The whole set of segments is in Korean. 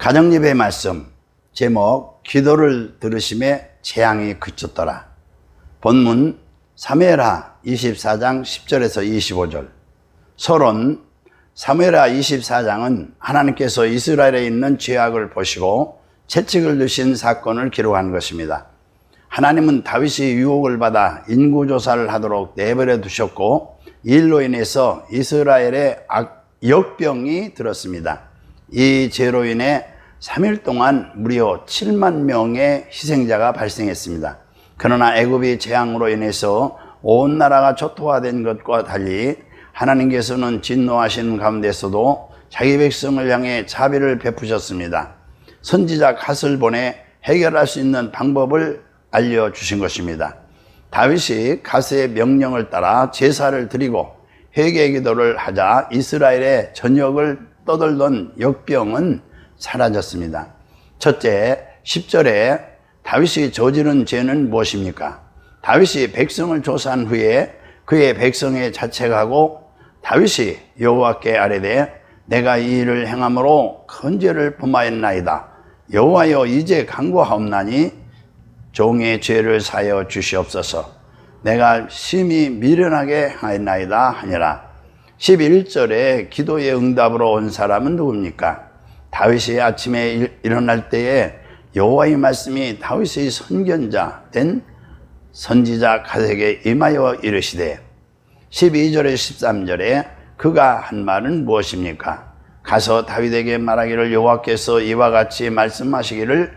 가정예배 말씀 제목 기도를 들으심에 재앙이 그쳤더라. 본문 사무엘하 24장 10절에서 25절. 서론 사무엘하 24장은 하나님께서 이스라엘에 있는 죄악을 보시고 채찍을 드신 사건을 기록한 것입니다. 하나님은 다윗이 유혹을 받아 인구조사를 하도록 내버려 두셨고 이 일로 인해서 이스라엘에 역병이 들었습니다. 이 죄로 인해 3일 동안 무려 7만 명의 희생자가 발생했습니다. 그러나 애굽의 재앙으로 인해서 온 나라가 초토화된 것과 달리 하나님께서는 진노하시는 가운데서도 자기 백성을 향해 자비를 베푸셨습니다. 선지자 갓을 보내 해결할 수 있는 방법을 알려주신 것입니다. 다윗이 갓의 명령을 따라 제사를 드리고 회개 기도를 하자 이스라엘의 전역을 떠돌던 역병은 사라졌습니다. 첫째, 10절에 다윗이 저지른 죄는 무엇입니까? 다윗이 백성을 조사한 후에 그의 백성에 자책하고 다윗이 여호와께 아뢰되 내가 이 일을 행함으로 큰 죄를 범하였나이다. 여호와여 이제 간구하옵나니 종의 죄를 사하여 주시옵소서. 내가 심히 미련하게 하였나이다 하니라. 11절에 기도의 응답으로 온 사람은 누굽니까? 다윗이 아침에 일어날 때에 여호와의 말씀이 다윗의 선견자 된 선지자 갓에게 임하여 이르시되 12절에 13절에 그가 한 말은 무엇입니까? 가서 다윗에게 말하기를 여호와께서 이와 같이 말씀하시기를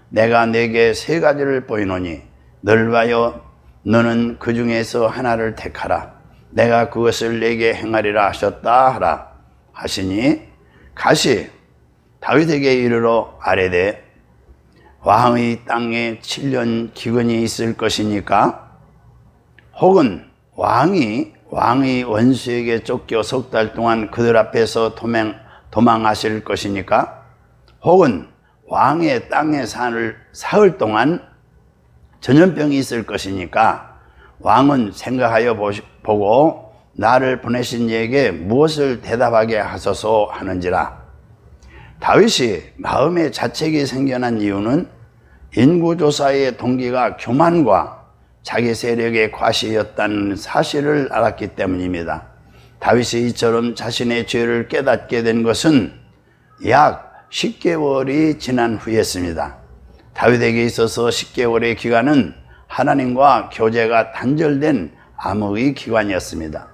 내가 내게 세 가지를 보이노니 널 위하여 너는 그 중에서 하나를 택하라. 내가 그것을 내게 행하리라 하셨다 하라 하시니 갓이 다윗에게 이르러 아뢰되 왕의 땅에 7년 기근이 있을 것이니까 혹은 왕의 원수에게 쫓겨 석 달 동안 그들 앞에서 도망하실 것이니까 혹은 왕의 땅에 사흘 동안 전염병이 있을 것이니까 왕은 생각하여 보고 나를 보내신 이에게 무엇을 대답하게 하소서 하는지라. 다윗이 마음에 자책이 생겨난 이유는 인구조사의 동기가 교만과 자기 세력의 과시였다는 사실을 알았기 때문입니다. 다윗이 이처럼 자신의 죄를 깨닫게 된 것은 약 10개월이 지난 후였습니다. 다윗에게 있어서 10개월의 기간은 하나님과 교제가 단절된 암흑의 기간이었습니다.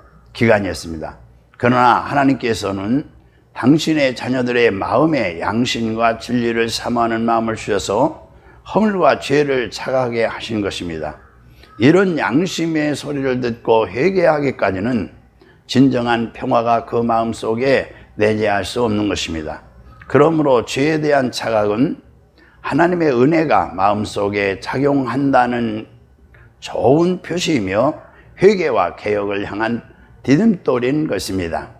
그러나 하나님께서는 당신의 자녀들의 마음에 양심과 진리를 사모하는 마음을 주셔서 허물과 죄를 자각하게 하신 것입니다. 이런 양심의 소리를 듣고 회개하기까지는 진정한 평화가 그 마음속에 내재할 수 없는 것입니다. 그러므로 죄에 대한 자각은 하나님의 은혜가 마음속에 작용한다는 좋은 표시이며 회개와 개혁을 향한 디딤돌인 것입니다.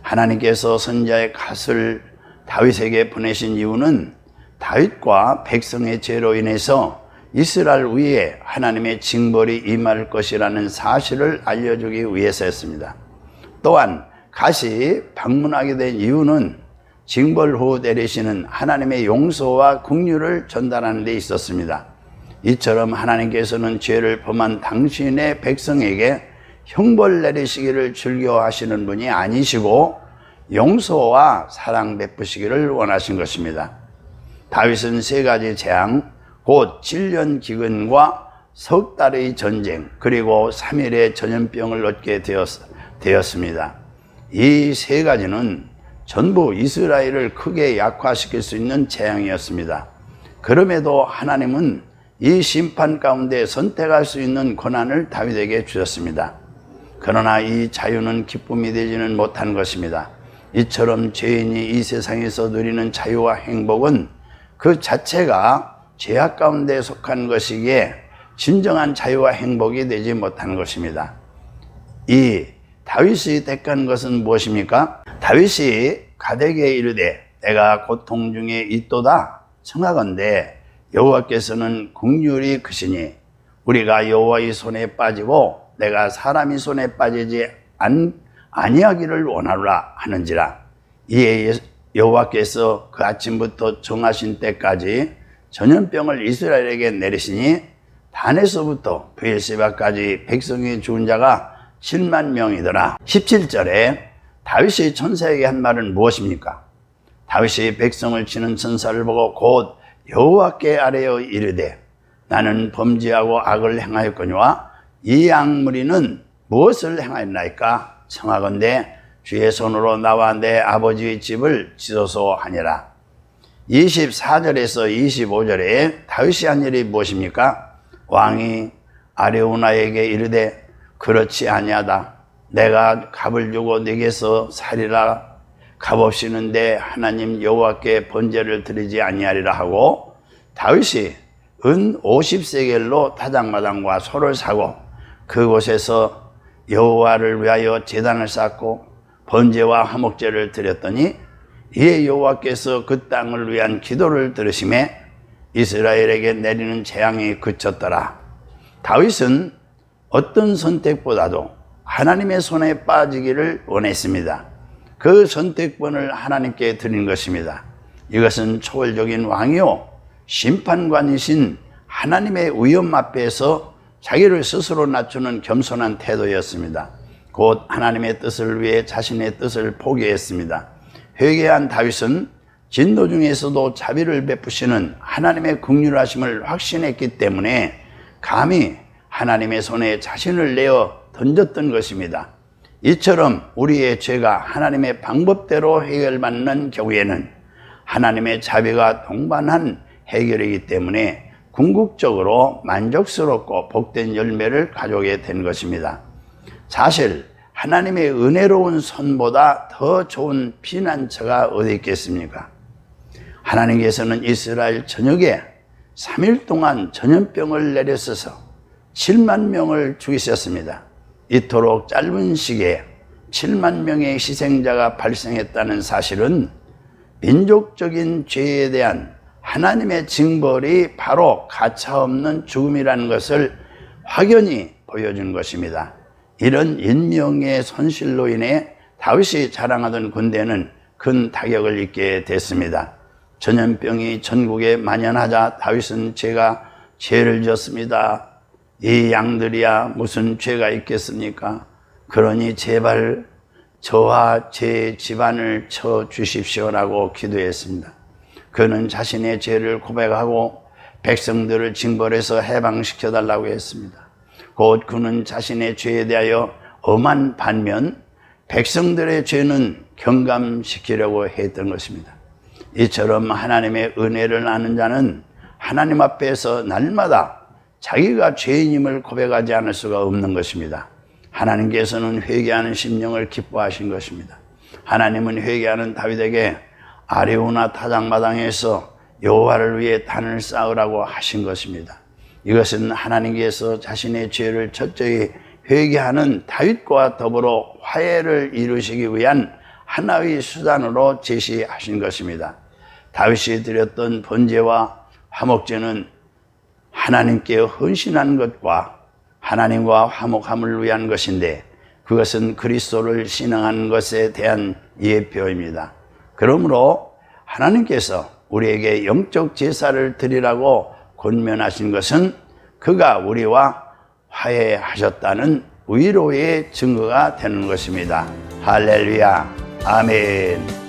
하나님께서 선지자의 갓을 다윗에게 보내신 이유는 다윗과 백성의 죄로 인해서 이스라엘 위에 하나님의 징벌이 임할 것이라는 사실을 알려주기 위해서였습니다. 또한 갓이 방문하게 된 이유는 징벌 후 내리시는 하나님의 용서와 긍휼을 전달하는 데 있었습니다. 이처럼 하나님께서는 죄를 범한 당신의 백성에게 형벌 내리시기를 즐겨하시는 분이 아니시고 용서와 사랑 베푸시기를 원하신 것입니다. 다윗은 세 가지 재앙, 곧 7년 기근과 석 달의 전쟁, 그리고 3일의 전염병을 얻게 되었습니다. 이 세 가지는 전부 이스라엘을 크게 약화시킬 수 있는 재앙이었습니다. 그럼에도 하나님은 이 심판 가운데 선택할 수 있는 권한을 다윗에게 주셨습니다. 그러나 이 자유는 기쁨이 되지는 못한 것입니다. 이처럼 죄인이 이 세상에서 누리는 자유와 행복은 그 자체가 죄악 가운데 속한 것이기에 진정한 자유와 행복이 되지 못한 것입니다. 이 다윗이 택한 것은 무엇입니까? 다윗이 갓에게 이르되 내가 고통 중에 있도다 청하건대 여호와께서는 긍휼이 크시니 우리가 여호와의 손에 빠지고 내가 사람이 손에 빠지지 아니하기를 원하노라 하는지라. 이에 여호와께서 그 아침부터 정하신 때까지 전염병을 이스라엘에게 내리시니 단에서부터 브엘세바까지 백성이 죽은 자가 7만 명이더라. 17절에 다윗이 천사에게 한 말은 무엇입니까? 다윗이 백성을 치는 천사를 보고 곧 여호와께 아뢰어 이르되 나는 범죄하고 악을 행하였거니와 이 악무리는 무엇을 행하였나이까? 청하건대 주의 손으로 나와 내 아버지의 집을 지도소 하니라. 24절에서 25절에 다윗이 한 일이 무엇입니까? 왕이 아레오나에게 이르되 그렇지 아니하다. 내가 값을 주고 네게서 살이라. 값 없이는 내 하나님 여호와께 번제를 드리지 아니하리라 하고 다윗이 은 50세겔로 타작마당과 소를 사고 그곳에서 여호와를 위하여 제단을 쌓고 번제와 화목제를 드렸더니 이에 여호와께서 그 땅을 위한 기도를 들으심에 이스라엘에게 내리는 재앙이 그쳤더라. 다윗은 어떤 선택보다도 하나님의 손에 빠지기를 원했습니다. 그 선택권을 하나님께 드린 것입니다. 이것은 초월적인 왕이요 심판관이신 하나님의 위엄 앞에서 자기를 스스로 낮추는 겸손한 태도였습니다. 곧 하나님의 뜻을 위해 자신의 뜻을 포기했습니다. 회개한 다윗은 진노 중에서도 자비를 베푸시는 하나님의 긍휼하심을 확신했기 때문에 감히 하나님의 손에 자신을 내어 던졌던 것입니다. 이처럼 우리의 죄가 하나님의 방법대로 해결받는 경우에는 하나님의 자비가 동반한 해결이기 때문에 궁극적으로 만족스럽고 복된 열매를 가져오게 된 것입니다. 사실 하나님의 은혜로운 선보다 더 좋은 피난처가 어디 있겠습니까? 하나님께서는 이스라엘 전역에 3일 동안 전염병을 내려서서 7만 명을 죽이셨습니다. 이토록 짧은 시기에 7만 명의 희생자가 발생했다는 사실은 민족적인 죄에 대한 하나님의 징벌이 바로 가차없는 죽음이라는 것을 확연히 보여준 것입니다. 이런 인명의 손실로 인해 다윗이 자랑하던 군대는 큰 타격을 입게 됐습니다. 전염병이 전국에 만연하자 다윗은 제가 죄를 지었습니다. 이 양들이야 무슨 죄가 있겠습니까? 그러니 제발 저와 제 집안을 쳐 주십시오라고 기도했습니다. 그는 자신의 죄를 고백하고 백성들을 징벌해서 해방시켜 달라고 했습니다. 곧 그는 자신의 죄에 대하여 엄한 반면 백성들의 죄는 경감시키려고 했던 것입니다. 이처럼 하나님의 은혜를 아는 자는 하나님 앞에서 날마다 자기가 죄인임을 고백하지 않을 수가 없는 것입니다. 하나님께서는 회개하는 심령을 기뻐하신 것입니다. 하나님은 회개하는 다윗에게 아레오나 타작마당에서 여호와를 위해 단을 쌓으라고 하신 것입니다. 이것은 하나님께서 자신의 죄를 철저히 회개하는 다윗과 더불어 화해를 이루시기 위한 하나의 수단으로 제시하신 것입니다. 다윗이 드렸던 번제와 화목제는 하나님께 헌신한 것과 하나님과 화목함을 위한 것인데 그것은 그리스도를 신앙하는 것에 대한 예표입니다. 그러므로 하나님께서 우리에게 영적 제사를 드리라고 권면하신 것은 그가 우리와 화해하셨다는 위로의 증거가 되는 것입니다. 할렐루야, 아멘.